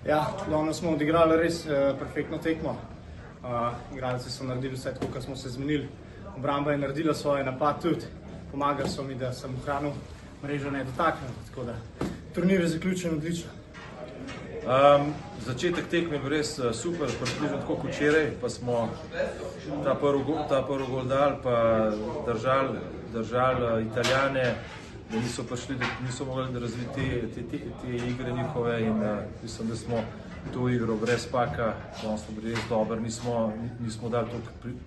Ja, danes smo odigrali res perfektno tekmo. Igralci so naredili vse tako, kot smo se zmenili. Obramba je naredila svoje, napad tudi. Pomagali so mi, da sem ohranil mrežo nedotaknjeno. Tako da turnir je zaključen odlično. Začetek tekme je bil res super, približno tako kot včeraj, pa smo ta prvi gol dali, pa držali Italijane, da niso mogli razviti te igre njihove in mislim, da smo to igro brez Paka, da smo bili res dobri, nismo dali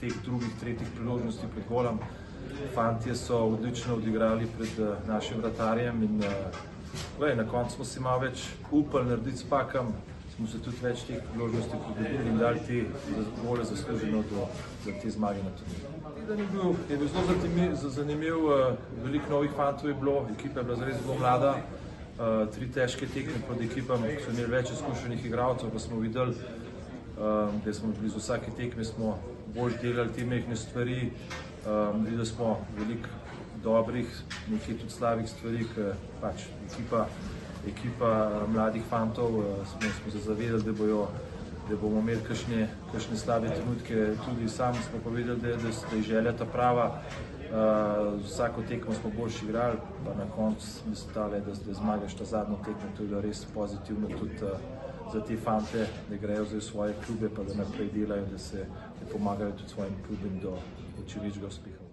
teh drugih, tretjih priložnosti pred golom. Fantje so odlično odigrali pred našim vratarjem in na koncu smo si malo več upali narediti s Pakom, smo se tudi več teh priložnosti pridobili in dali te gole zasluženo za te zmage na turnirju. Je bil zelo zanimiv, veliko novih fantov je bilo, ekipa je bila zares zelo mlada, 3 težke tekme pod ekipam, ki so imeli več izkušenih igralcev, pa smo videli, da smo blizu vsake tekme smo bolj delali te mehne stvari, videli smo veliko dobrih, nekaj tudi slabih stvari, ker pač ekipa mladih fantov smo se zavedali, da bomo imeli kakšne slabe trenutke, tudi sami smo povedali, da je želja ta prava. Vsako tekmo smo boljši igrali, pa na koncu mislim, da zmagaš ta zadnjo tekmo, to je bilo res pozitivno tudi za te fante, da grejo zdaj v svoje klube, pa da naprej delajo, da pomagajo tudi svojim klubom do čim večjega uspeha.